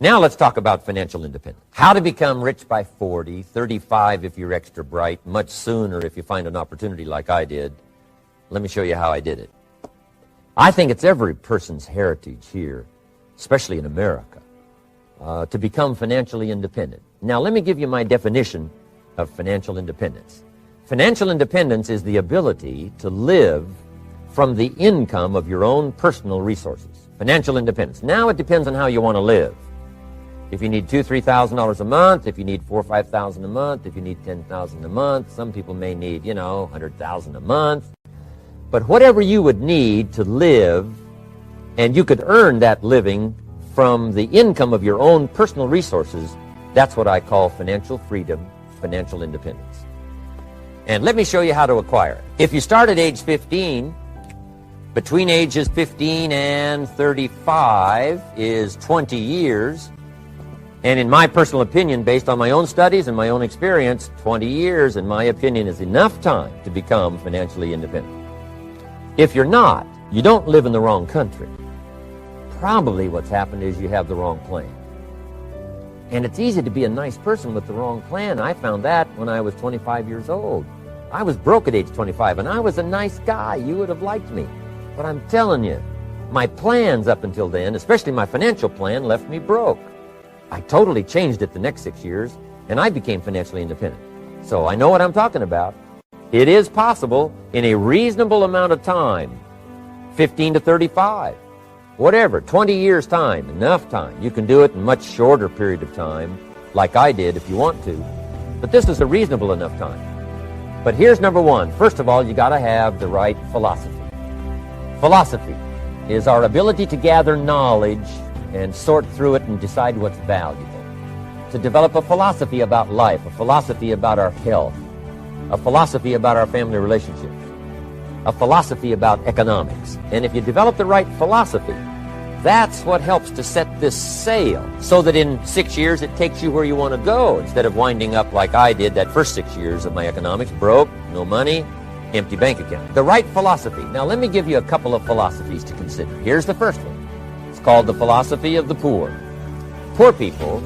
Now let's talk about financial independence. How to become rich by 40, 35 if you're extra bright, much sooner if you find an opportunity like I did. Let me show you how I did it. I think it's every person's heritage here, especially in America, to become financially independent. Now let me give you my definition of financial independence. Financial independence is the ability to live from the income of your own personal resources. Financial independence. Now it depends on how you want to live. If you need $2,000, $3,000 a month, if you need $4,000 or $5,000 a month, if you need $10,000 a month, some people may need, $100,000 a month. But whatever you would need to live, and you could earn that living from the income of your own personal resources, that's what I call financial freedom, financial independence. And let me show you how to acquire it. If you start at age 15, between ages 15 and 35 is 20 years. And in my personal opinion, based on my own studies and my own experience, 20 years, in my opinion, is enough time to become financially independent. If you're not, you don't live in the wrong country. Probably what's happened is you have the wrong plan. And it's easy to be a nice person with the wrong plan. I found that when I was 25 years old. I was broke at age 25, and I was a nice guy. You would have liked me. But I'm telling you, my plans up until then, especially my financial plan, left me broke. I totally changed it the next 6 years, and I became financially independent. So I know what I'm talking about. It is possible in a reasonable amount of time, 15 to 35, whatever, 20 years time, enough time. You can do it in a much shorter period of time, like I did if you want to. But this is a reasonable enough time. But here's number one. First of all, you got to have the right philosophy. Philosophy is our ability to gather knowledge and sort through it and decide what's valuable. To develop a philosophy about life, a philosophy about our health, a philosophy about our family relationships, a philosophy about economics. And if you develop the right philosophy, that's what helps to set this sail so that in 6 years it takes you where you want to go instead of winding up like I did that first 6 years of my economics, broke, no money, empty bank account. The right philosophy. Now let me give you a couple of philosophies to consider. Here's the first one. It's called the philosophy of the poor. Poor people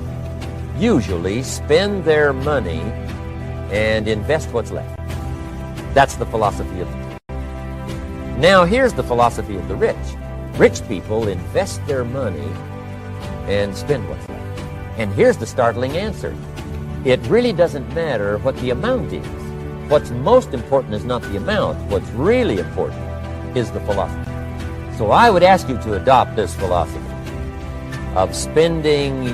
usually spend their money and invest what's left. That's the philosophy of the poor. Now here's the philosophy of the rich. Rich people invest their money and spend what's left. And here's the startling answer. It really doesn't matter what the amount is. What's most important is not the amount. What's really important is the philosophy. So I would ask you to adopt this philosophy of spending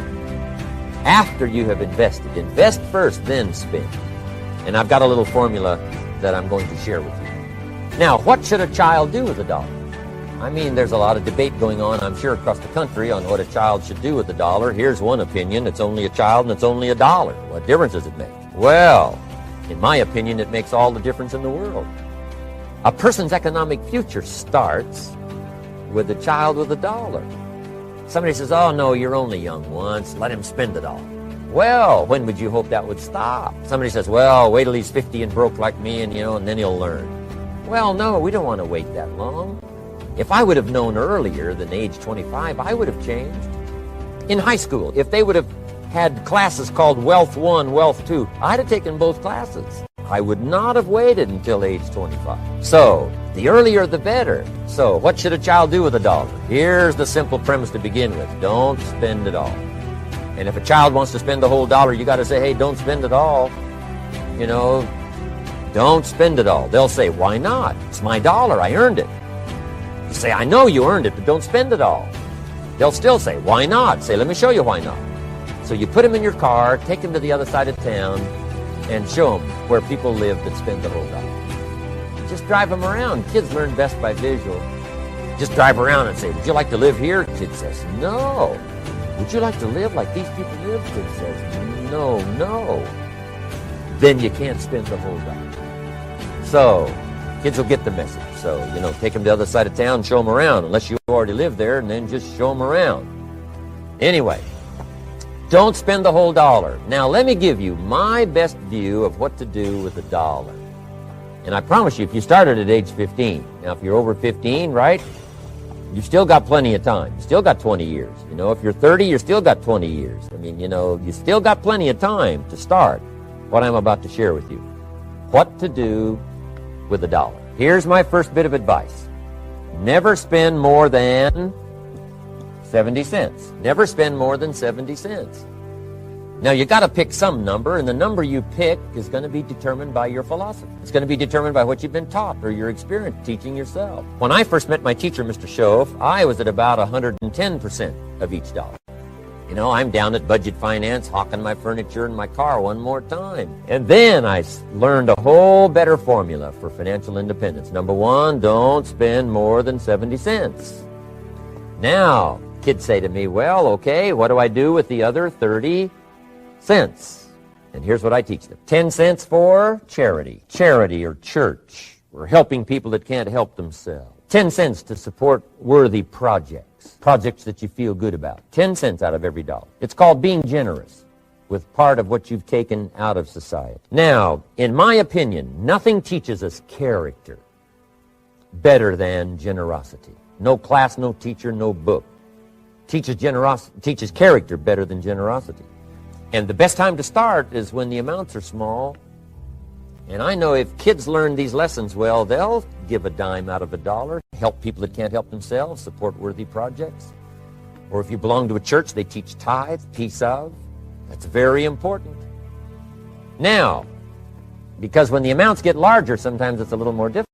after you have invested. Invest first, then spend. And I've got a little formula that I'm going to share with you. Now, what should a child do with a dollar? I mean, there's a lot of debate going on, I'm sure, across the country on what a child should do with a dollar. Here's one opinion. It's only a child and it's only $1. What difference does it make? Well, in my opinion, it makes all the difference in the world. A person's economic future starts with a child with $1. Somebody says, oh, no, you're only young once. Let him spend it all. Well, when would you hope that would stop? Somebody says, well, wait till he's 50 and broke like me and then he'll learn. Well, no, we don't want to wait that long. If I would have known earlier than age 25, I would have changed. In high school, if they would have had classes called Wealth 1, Wealth 2, I'd have taken both classes. I would not have waited until age 25. So, the earlier the better. So, what should a child do with a dollar? Here's the simple premise to begin with. Don't spend it all. And if a child wants to spend the whole dollar, you got to say, hey, don't spend it all. Don't spend it all. They'll say, why not? It's my dollar. I earned it. You say, I know you earned it, but don't spend it all. They'll still say, why not? Say, let me show you why not. So you put them in your car, take them to the other side of town, and show them where people live that spend the whole dollar. Just drive them around. Kids learn best by visual. Just drive around and say, would you like to live here? Kid says, no. Would you like to live like these people live? Kid says, no. Then you can't spend the whole dollar. So kids will get the message. So, take them to the other side of town, show them around, unless you already live there, and then just show them around. Anyway, don't spend the whole dollar. Now, let me give you my best view of what to do with $1. And I promise you, if you started at age 15, now if you're over 15, right, You've still got plenty of time. You still got 20 years. You know, if you're 30, you still got 20 years. I mean, you know, you still got plenty of time to start what I'm about to share with you. What to do with $1. Here's my first bit of advice. Never spend more than 70 cents. Never spend more than 70 cents. Now, you got to pick some number, and the number you pick is going to be determined by your philosophy. It's going to be determined by what you've been taught or your experience teaching yourself. When I first met my teacher, Mr. Schoaf, I was at about 110% of each dollar. You know, I'm down at Budget Finance, hawking my furniture and my car one more time. And then I learned a whole better formula for financial independence. Number one, don't spend more than 70 cents. Now, kids say to me, well, okay, what do I do with the other 30 cents? And here's what I teach them. 10 cents for charity. Charity or church, or helping people that can't help themselves. 10 cents to support worthy projects, projects that you feel good about. 10 cents out of every dollar. It's called being generous with part of what you've taken out of society. Now, in my opinion, nothing teaches us character better than generosity. No class, no teacher, no book teaches character better than generosity. And the best time to start is when the amounts are small. And I know if kids learn these lessons well, they'll give a dime out of $1, help people that can't help themselves, support worthy projects. Or if you belong to a church, they teach tithe, piece of. That's very important. Now, because when the amounts get larger, sometimes it's a little more difficult.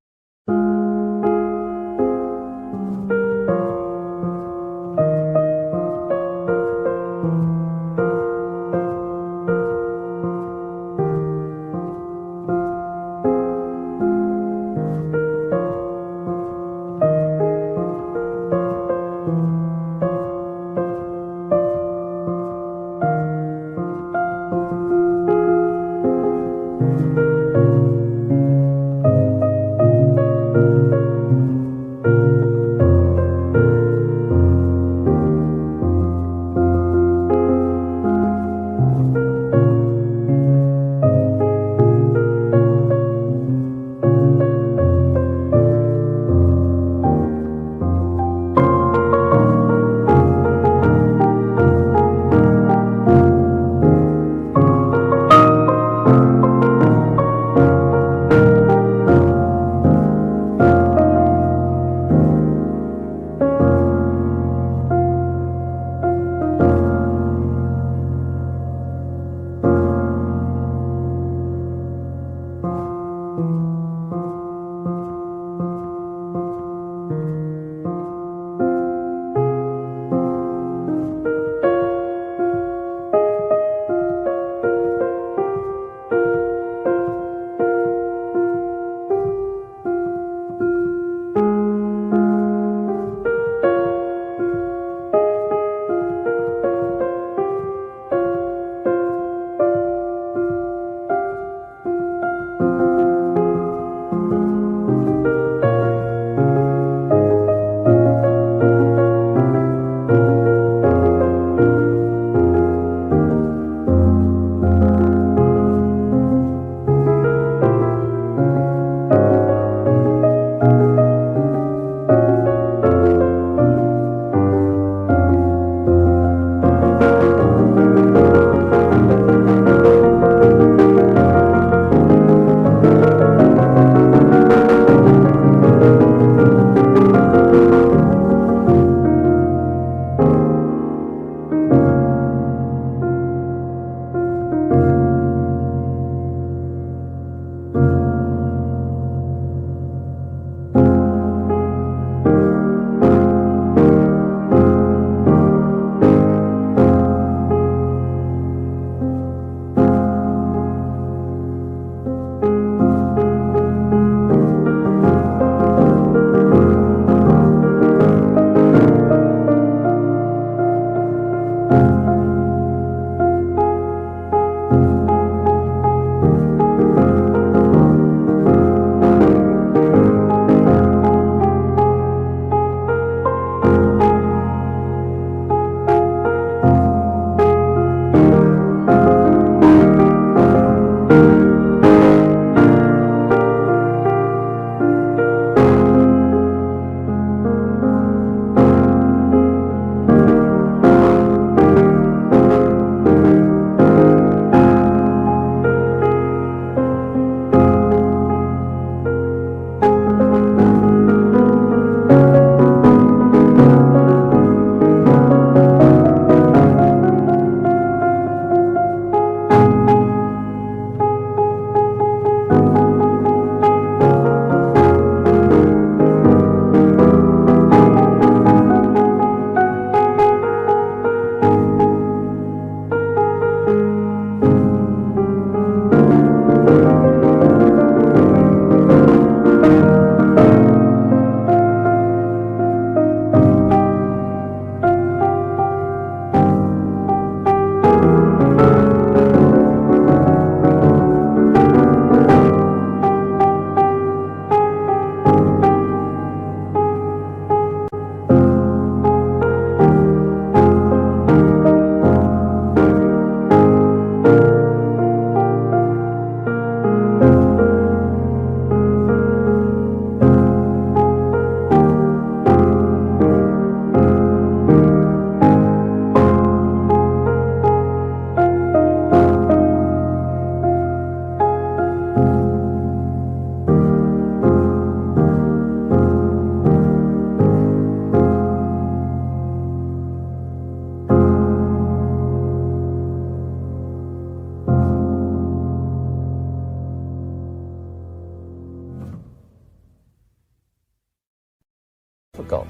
difficult.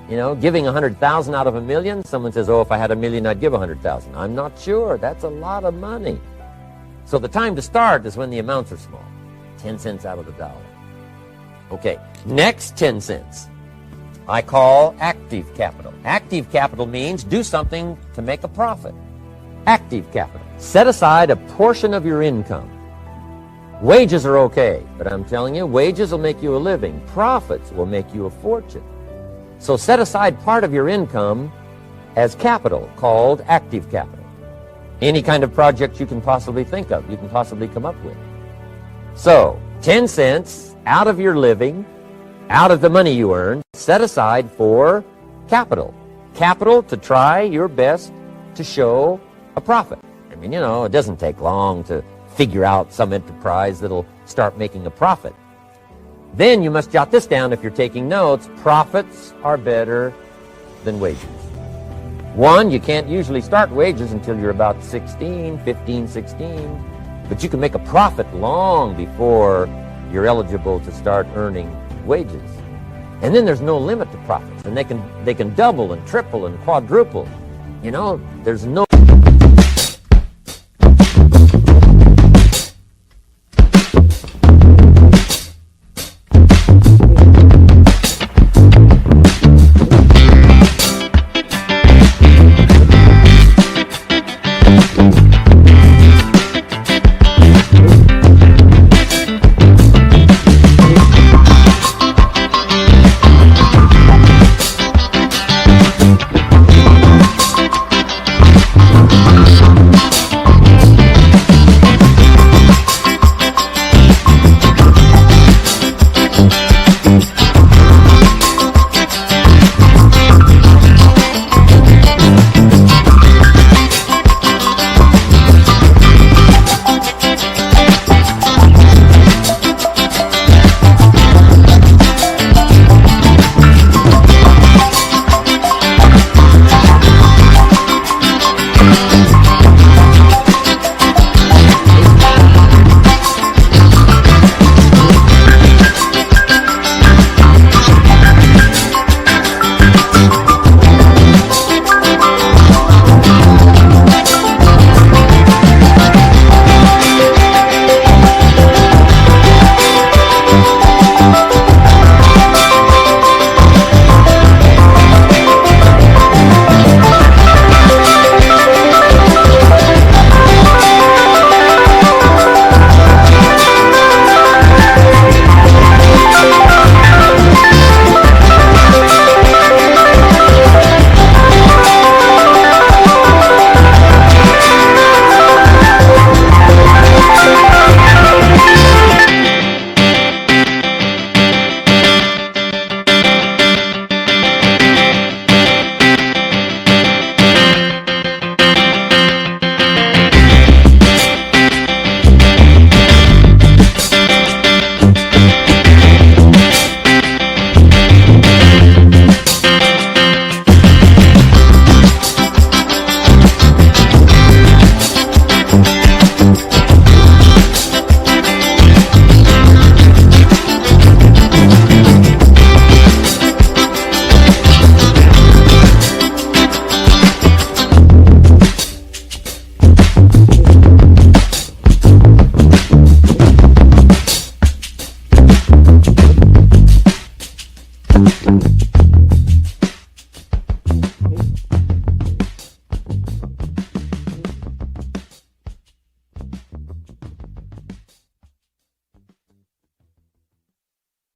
You know, giving 100,000 out of $1 million, someone says, oh, if I had $1 million, I'd give 100,000. I'm not sure. That's a lot of money. So the time to start is when the amounts are small. 10 cents out of the dollar. Okay, next 10 cents. I call active capital. Active capital means do something to make a profit. Active capital. Set aside a portion of your income. Wages are okay, but I'm telling you, wages will make you a living. Profits will make you a fortune. So set aside part of your income as capital, called active capital. Any kind of project you can possibly think of, you can possibly come up with. So, 10 cents out of your living, out of the money you earn, set aside for capital. Capital to try your best to show a profit. I mean, you know, it doesn't take long to figure out some enterprise that'll start making a profit. Then you must jot this down if you're taking notes. Profits are better than wages. One, you can't usually start wages until you're about 16, 15, 16. But you can make a profit long before you're eligible to start earning wages. And then there's no limit to profits. And they can double and triple and quadruple. You know, there's no...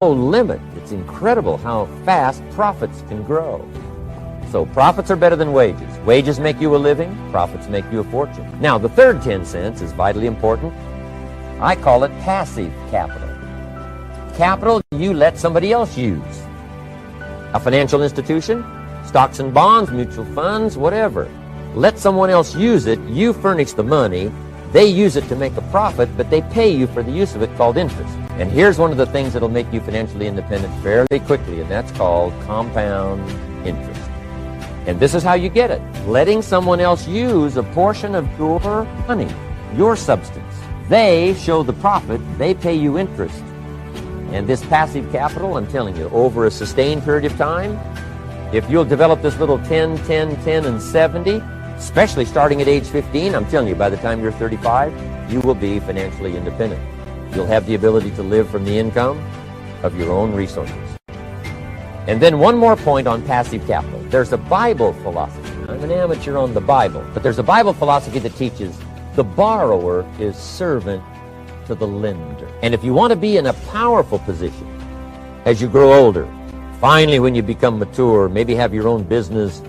no limit. It's incredible how fast profits can grow. So profits are better than wages. Wages make you a living, profits make you a fortune. Now, the third 10 cents is vitally important. I call it passive capital. Capital you let somebody else use. A financial institution, stocks and bonds, mutual funds, whatever. Let someone else use it. You furnish the money. They use it to make a profit, but they pay you for the use of it, called interest. And here's one of the things that'll make you financially independent fairly quickly, and that's called compound interest. And this is how you get it. Letting someone else use a portion of your money, your substance. They show the profit, they pay you interest. And this passive capital, I'm telling you, over a sustained period of time, if you'll develop this little 10, 10, 10, and 70, especially starting at age 15, I'm telling you, by the time you're 35, you will be financially independent. You'll have the ability to live from the income of your own resources. And then one more point on passive capital. There's a Bible philosophy. I'm an amateur on the Bible, but there's a Bible philosophy that teaches the borrower is servant to the lender. And if you want to be in a powerful position as you grow older, finally when you become mature, maybe have your own business,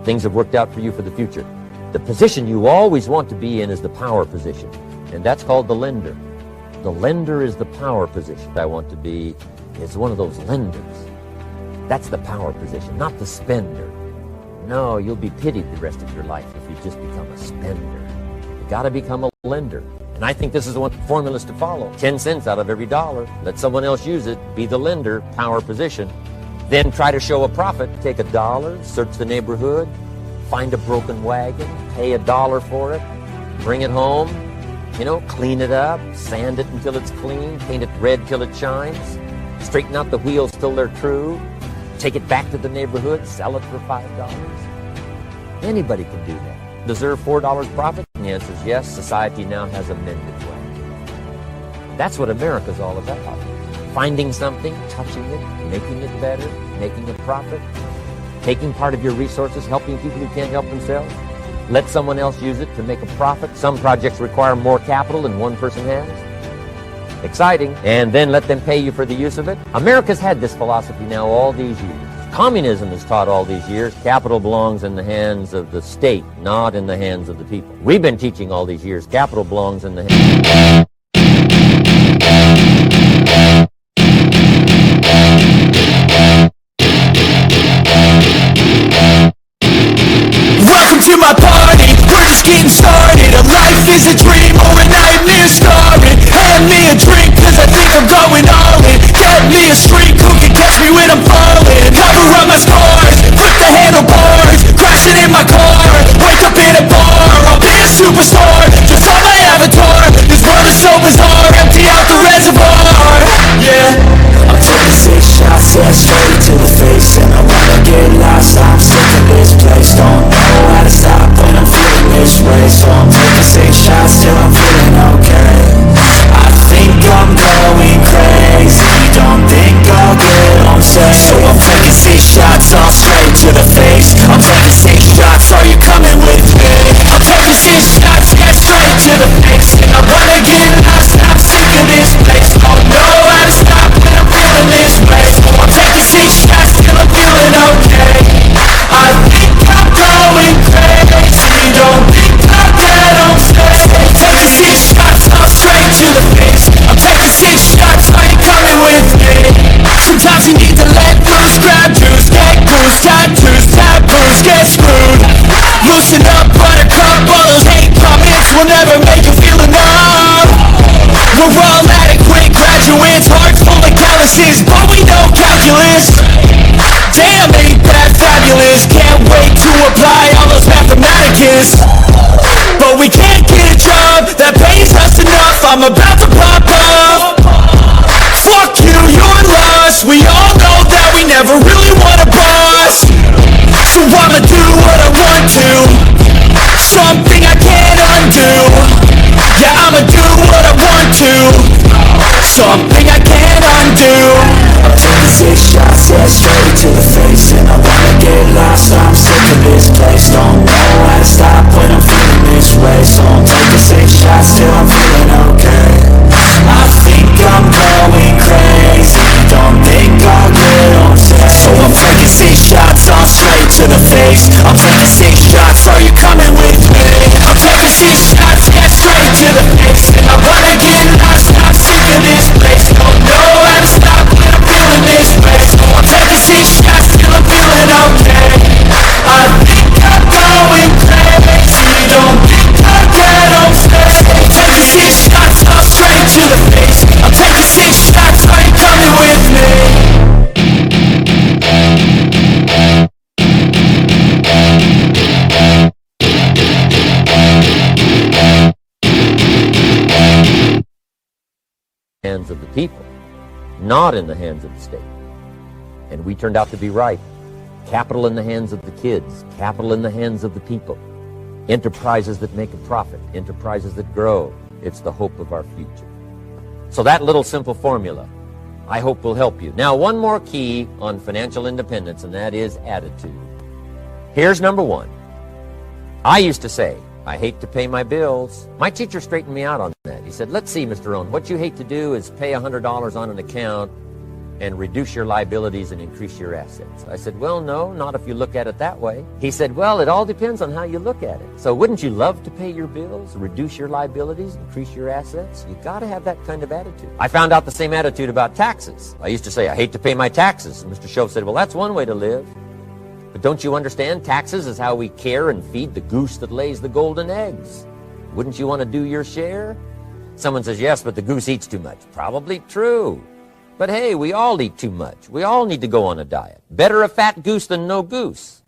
things have worked out for you for the future. The position you always want to be in is the power position, and that's called the lender. The lender is the power position. I want to be is one of those lenders. That's the power position, not the spender. No, you'll be pitied the rest of your life if you just become a spender. You got to become a lender. And I think this is one of the formulas to follow. 10 cents out of every dollar. Let someone else use it. Be the lender, power position. Then try to show a profit. Take $1, search the neighborhood, find a broken wagon, pay $1 for it, bring it home, clean it up, sand it until it's clean, paint it red till it shines, straighten out the wheels till they're true, take it back to the neighborhood, sell it for $5. Anybody can do that. Deserve $4 profit? And the answer is yes. Society now has a mended way. That's what America's all about. Finding something, touching it, making it better, making a profit, taking part of your resources, helping people who can't help themselves. Let someone else use it to make a profit. Some projects require more capital than one person has. Exciting. And then let them pay you for the use of it. America's had this philosophy now all these years. Communism has taught all these years capital belongs in the hands of the state, not in the hands of the people. We've been teaching all these years capital belongs in the hands. Welcome to my party, we're just getting started. A life is a dream or a nightmare starring. Hand me a drink cause I think I'm going all in. Get me a streak who can catch me when I'm falling. Cover up my scars, flip the handlebars, crashing in my car, wake up in a bar. I'll be a superstar, just on my avatar. This world is so bizarre, empty out the reservoir. Yeah, I'm taking 6 shots, yeah, straight to the face. And I wanna get lost, I'm sick of this place. Don't know how to stop when I'm feeling this way. So I'm taking 6 shots till I'm feeling okay. I think I'm going crazy, don't think I'll get on safe. So I'm taking 6 shots all straight to the face. I'm taking 6 shots, are you coming with me? I'm taking 6 shots, yeah, straight to the face. And I wanna get lost, I'm sick of this place. Don't know how to stop when I'm feeling this way. So I'm taking 6 shots till I'm feeling okay. I think I'm going crazy, don't think I'll get on safe. I'm taking 6 shots all straight to the face. I'm taking 6 shots, are you coming with me? Sometimes you need to let loose, grab juice, get goose, tattoos, taboos, get screwed. Loosen up, buttercup, all those hate comments will never make you feel enough. We're all adequate graduates, hearts full of calluses, but we know calculus. Damn, ain't that fabulous? Can't wait to apply all those mathematicus. But we can't get a job that pays us enough. I'm about to pop up. Fuck you, you're lost. We all know that we never really want a boss. So I'ma do what I want to, something I can't undo. Yeah, I'ma do what I want to, something I can't undo. I'm taking 6 shots, yeah, straight to the face. And I wanna get lost, I'm sick of this place. Don't know how to stop when I'm feeling this way. So I'm taking 6 shots till I'm feeling okay. I think I'm going crazy, don't think I'll get on safe. So I'm taking 6 shots, all straight to the face. I'm taking 6 shots, are you coming with me? I'm taking 6 shots, yeah, straight to the face. And I wanna get lost, I'm sick of this place. Don't know how to stop when I'm feeling this way. So I'm taking 6 shots till I'm feeling okay. I think I'm going crazy, don't think I'll get on safe. I'm taking 6 shots, all straight to the face. I'm taking 6 shots, are you coming with me? Hands of the people, not in the hands of the state. And we turned out to be right. Capital in the hands of the kids, capital in the hands of the people. Enterprises that make a profit, enterprises that grow. It's the hope of our future. So that little simple formula, I hope, will help you. Now, one more key on financial independence, and that is attitude. Here's number 1. I used to say, I hate to pay my bills. My teacher straightened me out on that. He said, let's see, Mr. Rohn, what you hate to do is pay $100 on an account and reduce your liabilities and increase your assets. I said, well, no, not if you look at it that way. He said, well, it all depends on how you look at it. So wouldn't you love to pay your bills, reduce your liabilities, increase your assets? You got to have that kind of attitude. I found out the same attitude about taxes. I used to say, I hate to pay my taxes. And Mr. Shove said, well, that's one way to live. But don't you understand? Taxes is how we care and feed the goose that lays the golden eggs. Wouldn't you want to do your share? Someone says, yes, but the goose eats too much. Probably true. But hey, we all eat too much. We all need to go on a diet. Better a fat goose than no goose.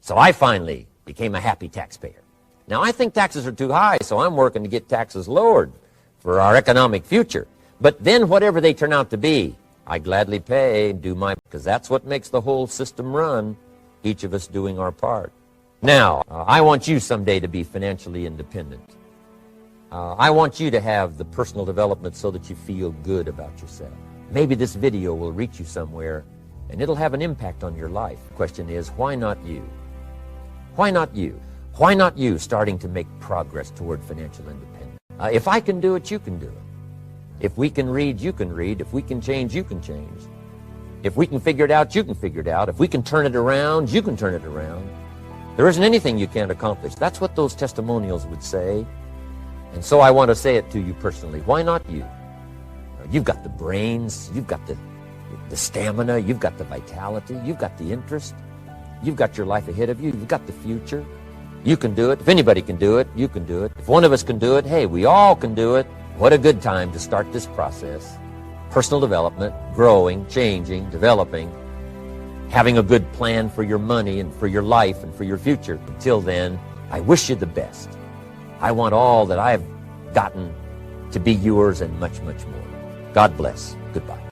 So I finally became a happy taxpayer. Now, I think taxes are too high, so I'm working to get taxes lowered for our economic future. But then whatever they turn out to be, I gladly pay and do my, because that's what makes the whole system run, each of us doing our part. Now, I want you someday to be financially independent. I want you to have the personal development so that you feel good about yourself. Maybe this video will reach you somewhere, and it'll have an impact on your life. The question is, why not you? Why not you? Why not you starting to make progress toward financial independence? If I can do it, you can do it. If we can read, you can read. If we can change, you can change. If we can figure it out, you can figure it out. If we can turn it around, you can turn it around. There isn't anything you can't accomplish. That's what those testimonials would say. And so I want to say it to you personally. Why not you? You've got the brains, you've got the stamina, you've got the vitality, you've got the interest, you've got your life ahead of you, you've got the future. You can do it. If anybody can do it, you can do it. If one of us can do it, hey, we all can do it. What a good time to start this process. Personal development, growing, changing, developing, having a good plan for your money and for your life and for your future. Until then, I wish you the best. I want all that I've gotten to be yours and much, much more. God bless. Goodbye.